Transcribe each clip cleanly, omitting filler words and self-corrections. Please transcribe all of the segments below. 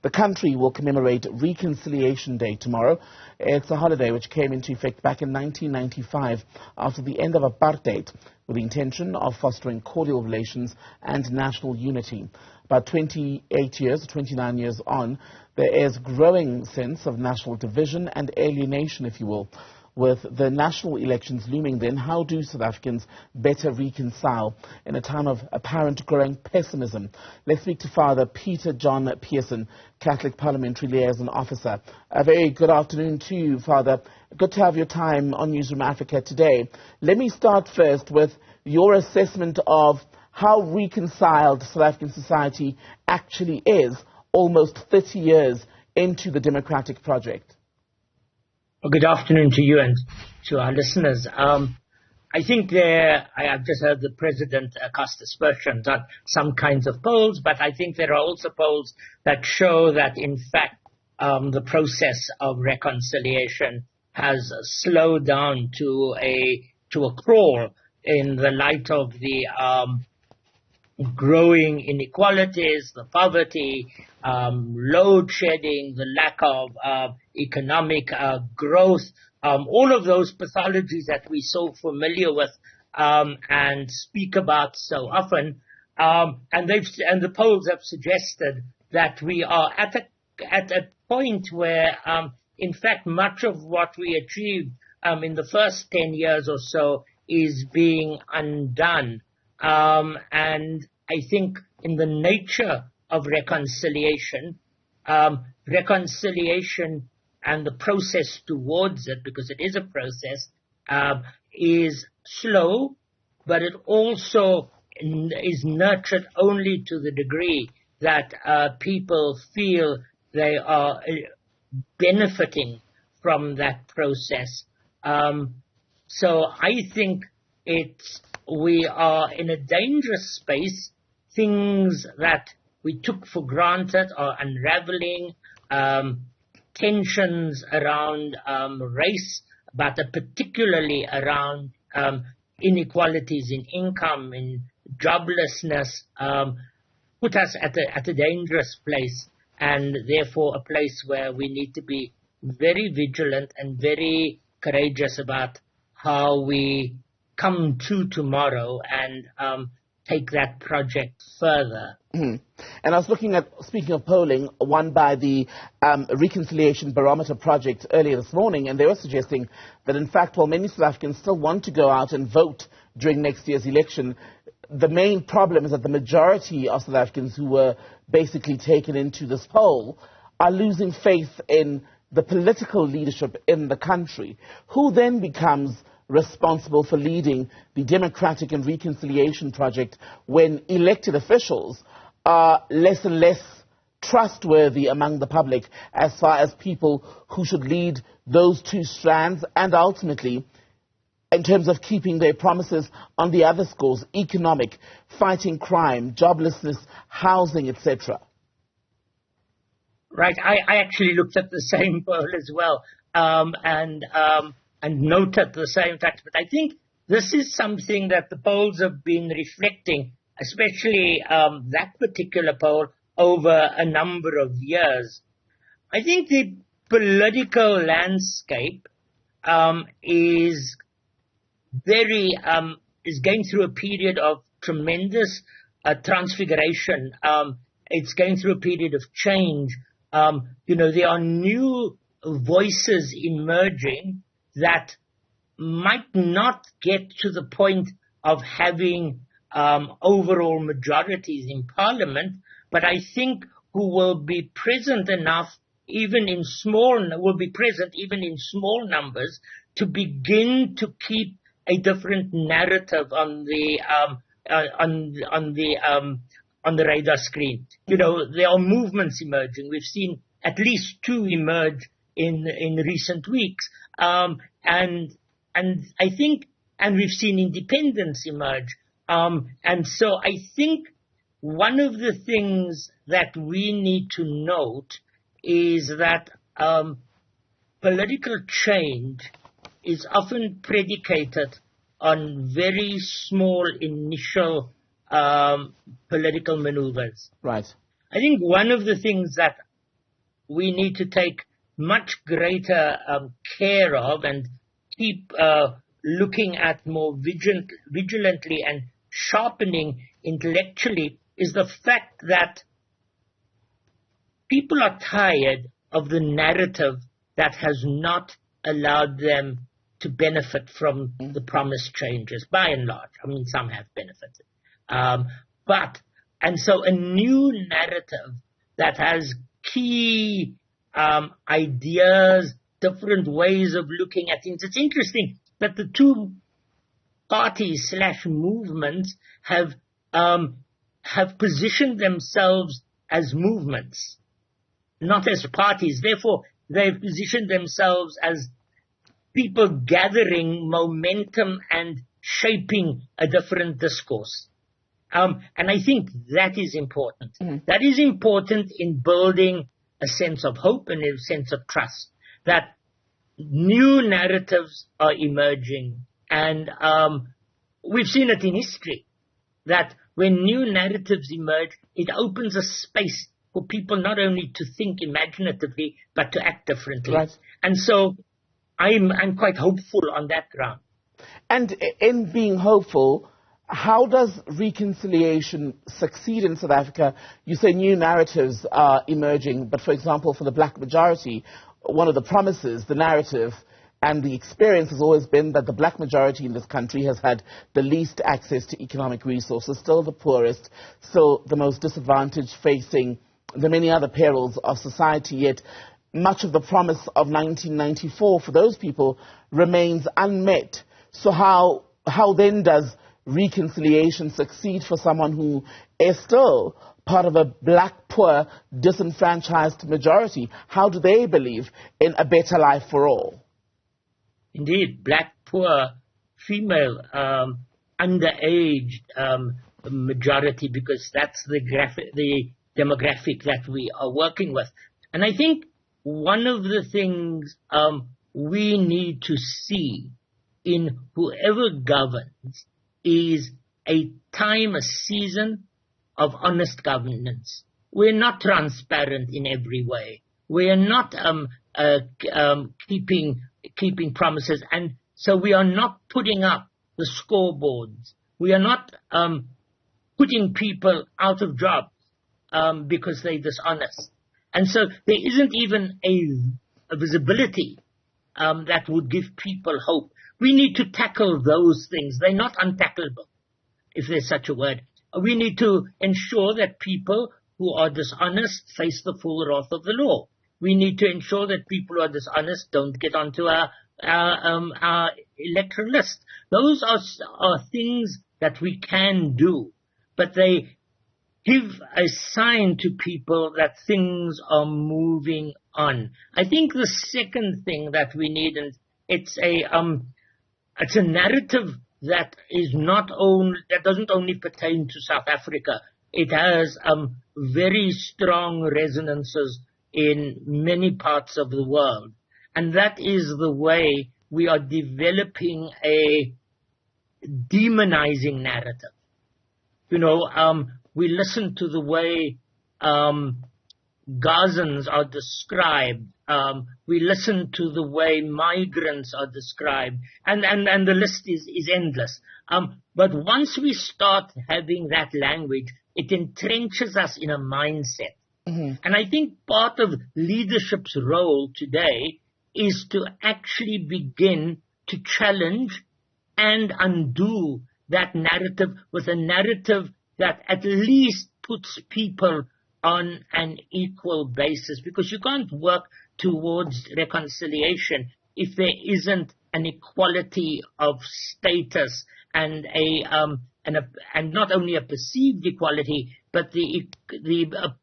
The country will commemorate Reconciliation Day tomorrow. It's a holiday which came into effect back in 1995 after the end of apartheid, with the intention of fostering cordial relations and national unity. About 29 years on, there is growing sense of national division and alienation, if you will. With the national elections looming then, how do South Africans better reconcile in a time of apparent growing pessimism? Let's speak to Father Peter John Pearson, Catholic Parliamentary Liaison Officer. A very good afternoon to you, Father. Good to have your time on Newzroom Afrika today. Let me start first with your assessment of how reconciled South African society actually is almost 30 years into the democratic project. Well, good afternoon to you and to our listeners. I think I've just heard the President cast aspersions on some kinds of polls, but I think there are also polls that show that, in fact, the process of reconciliation has slowed down to a crawl in the light of the growing inequalities, the poverty, load shedding, the lack of economic growth, all of those pathologies that we're so familiar with and speak about so often. And the polls have suggested that we are at a point where, in fact, much of what we achieved in the first 10 years or so is being undone. And I think in the nature of reconciliation and the process towards it, because it is a process, is slow, but it also is nurtured only to the degree that people feel they are benefiting from that process. So I think we are in a dangerous space. Things that we took for granted are unraveling. Tensions around race, but particularly around inequalities in income, in joblessness, put us at a dangerous place, and therefore a place where we need to be very vigilant and very courageous about how we come to tomorrow and take that project further. And I was looking at, speaking of polling, one by the Reconciliation Barometer Project earlier this morning, and they were suggesting that, in fact, while many South Africans still want to go out and vote during next year's election, the main problem is that the majority of South Africans who were basically taken into this poll are losing faith in the political leadership in the country. Who then becomes responsible for leading the democratic and reconciliation project when elected officials are less and less trustworthy among the public as far as people who should lead those two strands, and ultimately in terms of keeping their promises on the other scores: economic, fighting crime, joblessness, housing, etc. Right. I actually looked at the same poll as well, and noted the same facts. But I think this is something that the polls have been reflecting, especially that particular poll, over a number of years. I think the political landscape is going through a period of tremendous transfiguration. It's going through a period of change. There are new voices emerging that might not get to the point of having overall majorities in Parliament, but I think who will be present enough, will be present even in small numbers, to begin to keep a different narrative on the radar screen. There are movements emerging. We've seen at least two emerge in recent weeks. And I think, and we've seen independence emerge. And so I think one of the things that we need to note is that political change is often predicated on very small initial political maneuvers. Right. I think one of the things that we need to take much greater care of and keep looking at more vigilantly and sharpening intellectually is the fact that people are tired of the narrative that has not allowed them to benefit from the promised changes, by and large. I mean, some have benefited. And so a new narrative that has key ideas, different ways of looking at things. It's interesting that the two parties / movements have positioned themselves as movements, not as parties. Therefore, they've positioned themselves as people gathering momentum and shaping a different discourse. And I think that is important. That is important in building a sense of hope and a sense of trust, that new narratives are emerging. And we've seen it in history, that when new narratives emerge, it opens a space for people not only to think imaginatively, but to act differently. Right. And so I'm quite hopeful on that ground. And in being hopeful, how does reconciliation succeed in South Africa? You say new narratives are emerging, but for example, for the black majority, one of the promises, the narrative, and the experience has always been that the black majority in this country has had the least access to economic resources, still the poorest, still the most disadvantaged, facing the many other perils of society, yet much of the promise of 1994 for those people remains unmet. So how then does reconciliation succeed for someone who is still part of a black, poor, disenfranchised majority? How do they believe in a better life for all? Indeed, black, poor, female, underaged majority, because that's the demographic that we are working with. And I think one of the things we need to see in whoever governs is a time, a season of honest governance. We're not transparent in every way. We are not keeping promises, and so we are not putting up the scoreboards. We are not putting people out of jobs because they're dishonest. And so there isn't even a visibility that would give people hope. We need to tackle those things. They're not untackleable, if there's such a word. We need to ensure that people who are dishonest face the full wrath of the law. We need to ensure that people who are dishonest don't get onto our electoral list. Those are things that we can do, but they give a sign to people that things are moving on. I think the second thing that we need, and it's a narrative that is that doesn't only pertain to South Africa. It has very strong resonances in many parts of the world, and that is the way we are developing a demonizing narrative. You know, we listen to the way Gazans are described. We listen to the way migrants are described, and the list is endless. But once we start having that language, it entrenches us in a mindset. Mm-hmm. And I think part of leadership's role today is to actually begin to challenge and undo that narrative with a narrative that at least puts people on an equal basis, because you can't work towards reconciliation if there isn't an equality of status and and not only a perceived equality, but the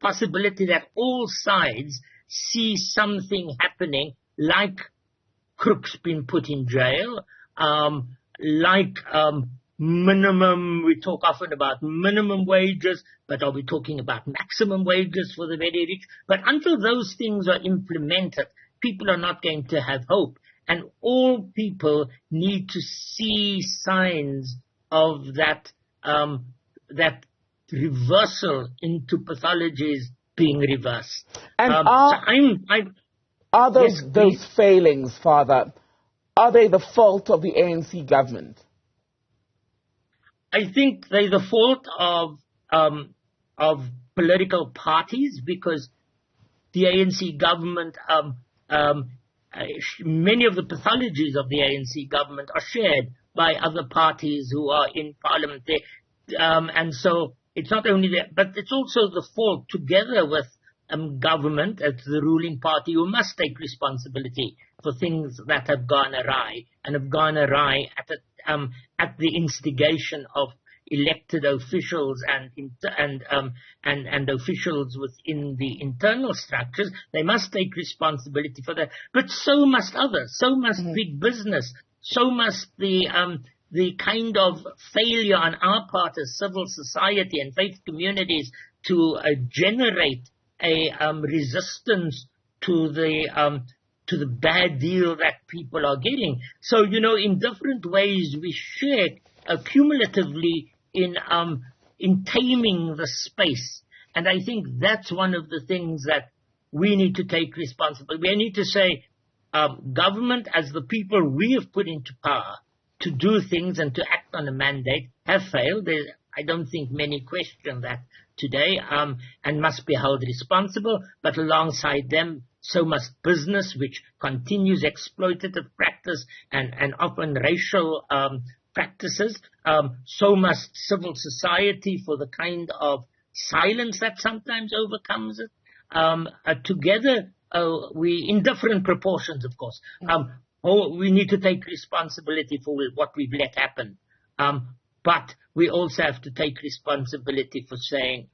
possibility that all sides see something happening, like crooks being put in jail, like minimum. We talk often about minimum wages, but are we talking about maximum wages for the very rich? But until those things are implemented, people are not going to have hope. And all people need to see signs of that reversal into pathologies being reversed. And are those failings, Father, are they the fault of the ANC government? I think they're the fault of political parties, because the ANC government, many of the pathologies of the ANC government are shared by other parties who are in parliament there. And so it's not only that, but it's also the fault, together with government as the ruling party, who must take responsibility for things that have gone awry, and have gone awry at the instigation of elected officials and officials within the internal structures. They must take responsibility for that. But so must others. So must big business. So must the kind of failure on our part as civil society and faith communities to generate a resistance to the bad deal that people are getting. So, in different ways we share cumulatively in taming the space. And I think that's one of the things that we need to take responsibility. We need to say, government, as the people we have put into power to do things and to act on a mandate, have failed. I don't think many question that today, and must be held responsible. But alongside them, so must business, which continues exploitative practice and often racial practices. So must civil society, for the kind of silence that sometimes overcomes it. Together, we, in different proportions, of course, we need to take responsibility for what we've let happen. But we also have to take responsibility for saying,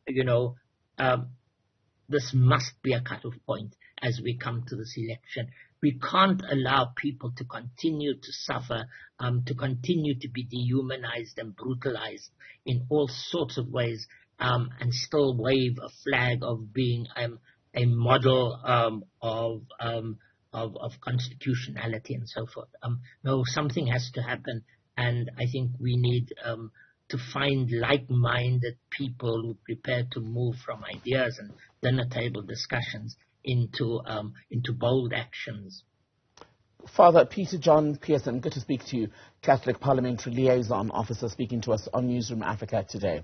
this must be a cut-off point as we come to this election. We can't allow people to continue to suffer, to continue to be dehumanized and brutalized in all sorts of ways, and still wave a flag of being a model of constitutionality and so forth. No, something has to happen, and I think we need to find like-minded people who are prepared to move from ideas and dinner table discussions into bold actions. Father Peter John Pearson, good to speak to you, Catholic Parliamentary Liaison Officer, speaking to us on Newzroom Afrika today.